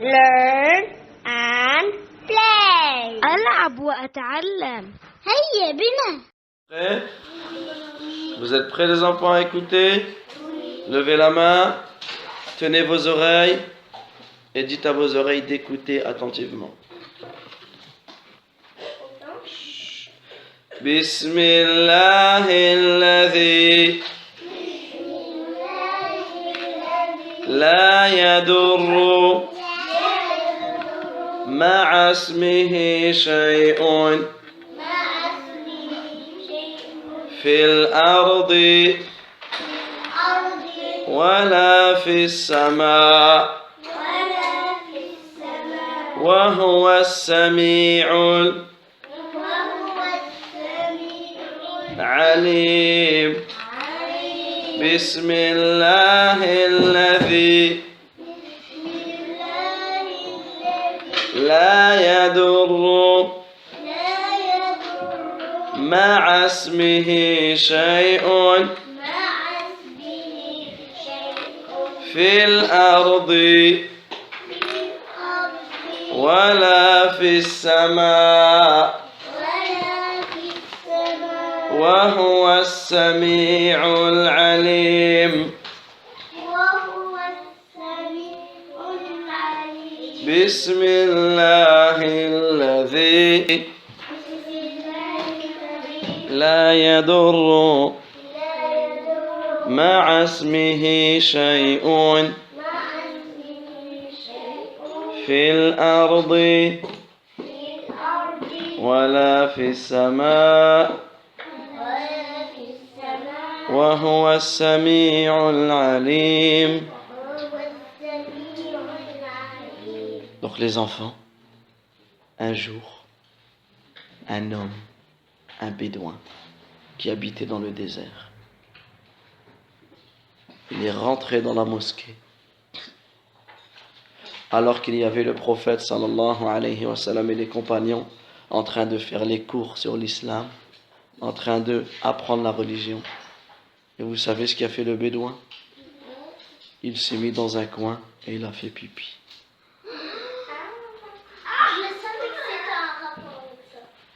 learn and play. ألعب وأتعلم. هيا بنا. Prêts? Vous êtes prêts les enfants à écouter? Levez la main, tenez vos oreilles et dites à vos oreilles d'écouter attentivement. Bismillahilladhi la yadurru ma'a ismihi shay'un fil ardi ولا في السماء وهو السميع العليم بسم الله الذي لا يضر مع اسمه شيء في الأرض ولا في السماء وهو السميع العليم بسم الله الذي لا يضر مع اسمه شيء في الأرض ولا في السماء وهو السميع العليم. Donc les enfants, un jour, un homme, un bédouin qui habitait dans le désert, il est rentré dans la mosquée alors qu'il y avait le prophète sallallahu alayhi wa sallam et les compagnons en train de faire les cours sur l'islam, en train de apprendre la religion. Et vous savez ce qu'a fait le bédouin? Il s'est mis dans un coin et il a fait pipi.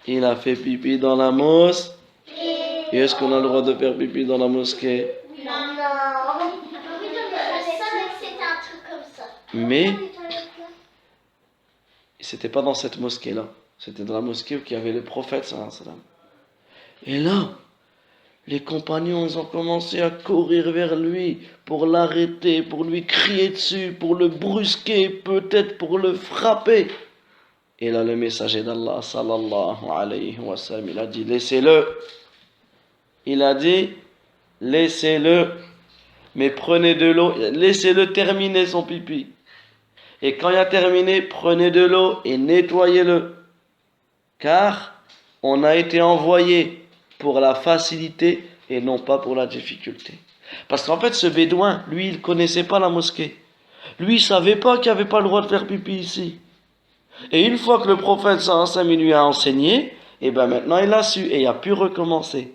Il a fait pipi dans la mosquée. Et est-ce qu'on a le droit de faire pipi dans la mosquée? Mais c'était pas dans cette mosquée-là. C'était dans la mosquée où il y avait le prophète sallallahu alayhi wa sallam. Et là, les compagnons ils ont commencé à courir vers lui pour l'arrêter, pour lui crier dessus, pour le brusquer, peut-être pour le frapper. Et là, le messager d'Allah sallallahu alayhi wa sallam, il a dit laissez-le. Il a dit laissez-le, mais prenez de l'eau, laissez-le terminer son pipi. Et quand il a terminé, prenez de l'eau et nettoyez-le. Car on a été envoyé pour la facilité et non pas pour la difficulté. Parce qu'en fait, ce bédouin, lui, il ne connaissait pas la mosquée. Lui, il ne savait pas qu'il n'y avait pas le droit de faire pipi ici. Et une fois que le prophète sallallahu alayhi wa sallam lui a enseigné, et bien maintenant il a su et il a pu recommencer.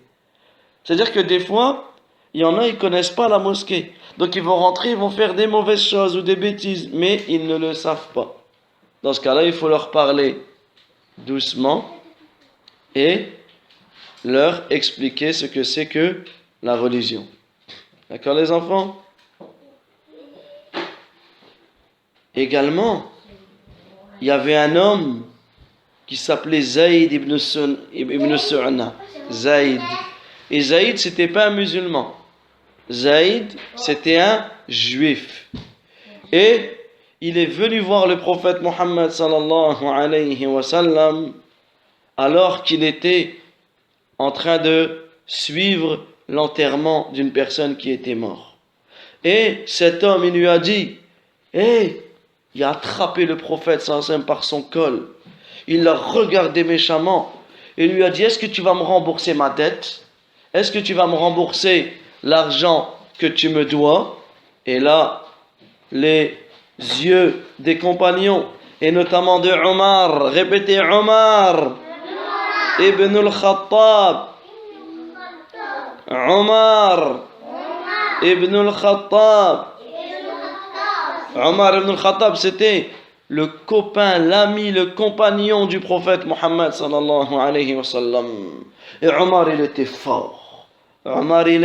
C'est-à-dire que des fois, il y en a, ils ne connaissent pas la mosquée. Donc ils vont rentrer, ils vont faire des mauvaises choses ou des bêtises, mais ils ne le savent pas. Dans ce cas-là, il faut leur parler doucement et leur expliquer ce que c'est que la religion. D'accord les enfants? Également, il y avait un homme qui s'appelait Zaïd ibn Su'na. Zaïd. Et Zaïd, c'était pas un musulman. Zaïd, c'était un juif. Et il est venu voir le prophète Mohammed sallallahu alayhi wa sallam alors qu'il était en train de suivre l'enterrement d'une personne qui était morte. Et cet homme, il lui a dit, il a attrapé le prophète sallallahu alayhi wa sallam par son col. Il l'a regardé méchamment et lui a dit, est-ce que tu vas me rembourser ma dette? Est-ce que tu vas me rembourser l'argent que tu me dois? Et là, les yeux des compagnons, et notamment de Omar, répétez Omar, Ibn al-Khattab, Omar, Ibn al-Khattab. Omar ibn al-Khattab, c'était le copain, l'ami, le compagnon du prophète Mohammed sallallahu alayhi wa sallam. Et Omar, il était fort. Omar, il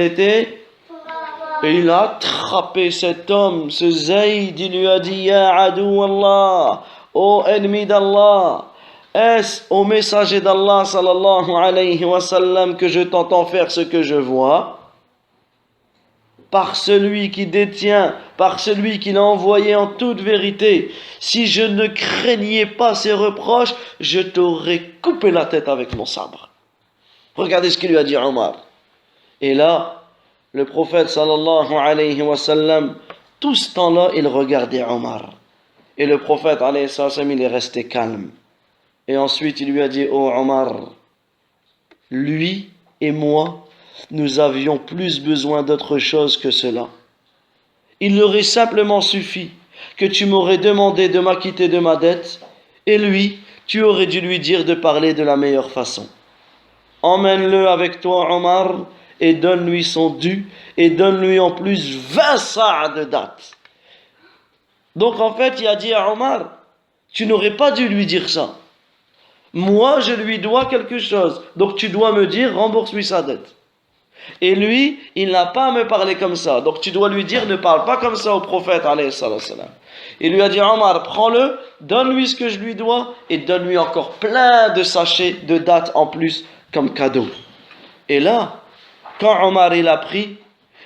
a attrapé cet homme, ce Zayd, il lui a dit, Ya adou Allah, ô ennemi d'Allah, est-ce au messager d'Allah sallallahu alayhi wa sallam que je t'entends faire ce que je vois? Par celui qui détient, par celui qui l'a envoyé en toute vérité, si je ne craignais pas ses reproches, je t'aurais coupé la tête avec mon sabre. Regardez ce qu'il lui a dit Omar. Et là, le prophète sallallahu alayhi wa sallam, tout ce temps-là, il regardait Omar. Et le prophète alayhi wa sallam, il est resté calme. Et ensuite, il lui a dit, oh Omar, lui et moi, nous avions plus besoin d'autre chose que cela. Il aurait simplement suffi que tu m'aurais demandé de m'acquitter de ma dette, et lui, tu aurais dû lui dire de parler de la meilleure façon. Emmène-le avec toi, Omar, et donne-lui son dû, et donne-lui en plus 20 sa'a de date. Donc en fait, il a dit à Omar, tu n'aurais pas dû lui dire ça. Moi, je lui dois quelque chose, donc tu dois me dire, rembourse-lui sa dette. Et lui, il n'a pas à me parler comme ça. Donc tu dois lui dire, ne parle pas comme ça au prophète, alayhi salam. Il lui a dit, Omar, prends-le, donne-lui ce que je lui dois, et donne-lui encore plein de sachets de dates en plus, comme cadeau. Et là, quand Omar il a pris,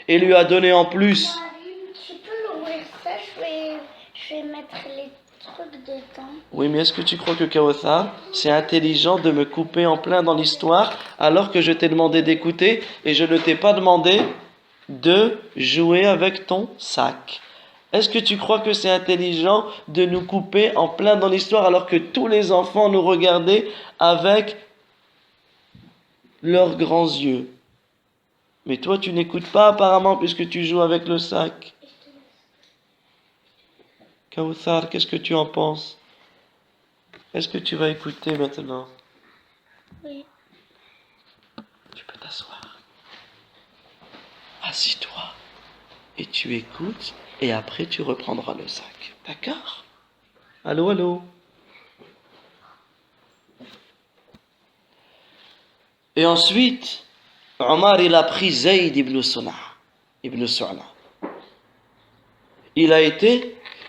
et lui a donné en plus... Tu peux l'ouvrir ça, je vais mettre les trucs dedans. Oui, mais est-ce que tu crois que Kawthar, c'est intelligent de me couper en plein dans l'histoire alors que je t'ai demandé d'écouter et je ne t'ai pas demandé de jouer avec ton sac? Est-ce que tu crois que c'est intelligent de nous couper en plein dans l'histoire alors que tous les enfants nous regardaient avec leurs grands yeux? Mais toi, tu n'écoutes pas apparemment puisque tu joues avec le sac. Kawthar, qu'est-ce que tu en penses? Est-ce que tu vas écouter maintenant? Oui. Tu peux t'asseoir. Assis-toi. Et tu écoutes. Et après, tu reprendras le sac. D'accord? Allô, allô? Et ensuite, Omar, il a pris Zayd ibn Su'na. Il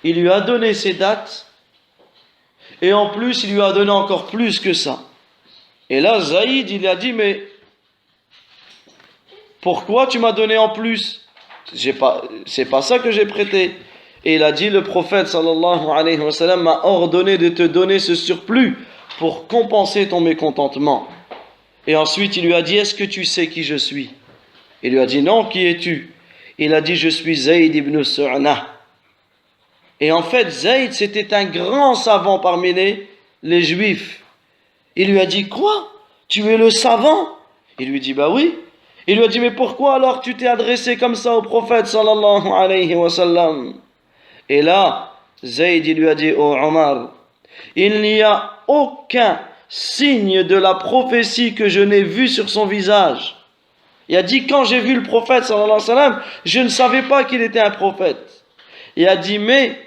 lui a donné ses dates. Et en plus, il lui a donné encore plus que ça. Et là, Zaïd, il a dit, mais pourquoi tu m'as donné en plus? C'est pas ça que j'ai prêté. Et il a dit, le prophète sallallahu alayhi wa sallam m'a ordonné de te donner ce surplus pour compenser ton mécontentement. Et ensuite, il lui a dit, est-ce que tu sais qui je suis? Il lui a dit, non, qui es-tu? Il a dit, je suis Zayd ibn Su'na. Et en fait, Zayd, c'était un grand savant parmi les Juifs. Il lui a dit, quoi? Tu es le savant? Il lui dit, bah oui. Il lui a dit, mais pourquoi alors tu t'es adressé comme ça au prophète sallallahu alayhi wa sallam? Et là, Zayd, il lui a dit, oh Omar, il n'y a aucun signe de la prophétie que je n'ai vu sur son visage. Il a dit, quand j'ai vu le prophète sallallahu alayhi wa sallam, je ne savais pas qu'il était un prophète. Il a dit, mais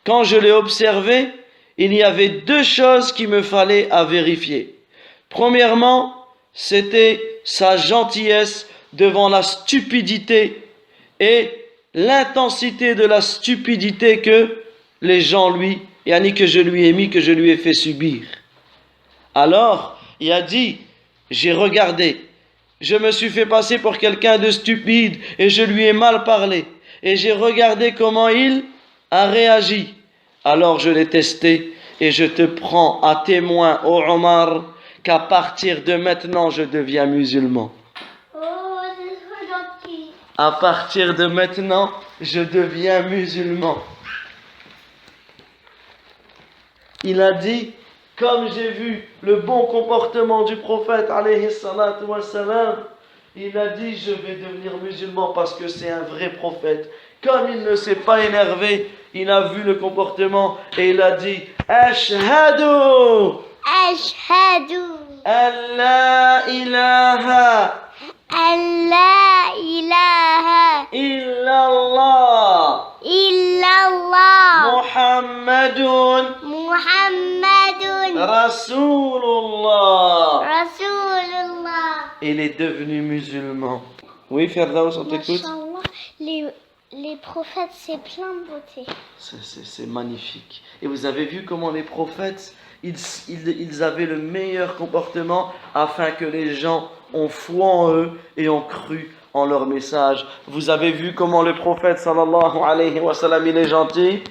quand je l'ai observé, il y avait deux choses qu'il me fallait à vérifier. Premièrement, c'était sa gentillesse devant la stupidité et l'intensité de la stupidité que les gens que je lui ai mis, que je lui ai fait subir. Alors, il a dit, j'ai regardé, je me suis fait passer pour quelqu'un de stupide et je lui ai mal parlé. Et j'ai regardé comment il a réagi. Alors je l'ai testé et je te prends à témoin, ô Omar, qu'à partir de maintenant je deviens musulman. Oh, c'est trop gentil. À partir de maintenant, je deviens musulman. Il a dit, comme j'ai vu le bon comportement du prophète, alayhi salatu wassalam, il a dit, je vais devenir musulman parce que c'est un vrai prophète. Comme il ne s'est pas énervé, il a vu le comportement et il a dit, Ashhadu Ashhadu an la ilaha an la ilaha illallah illallah. Muhammadun Muhammadun Rasulullah. Rasulullah. Il est devenu musulman. Oui, Firdaus, on t'écoute. Masha'Allah, les prophètes, c'est plein de beauté. C'est magnifique. Et vous avez vu comment les prophètes, ils avaient le meilleur comportement afin que les gens ont foi en eux et ont cru en leur message. Vous avez vu comment le prophète sallallahu alayhi wa sallam, il est gentil.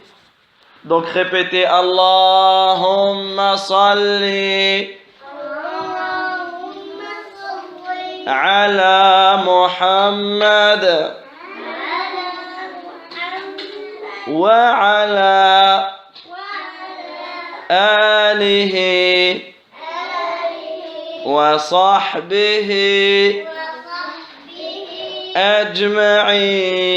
Donc répétez Allahumma salli ala Muhammad wa ala alihi wa sahbihi أجمعين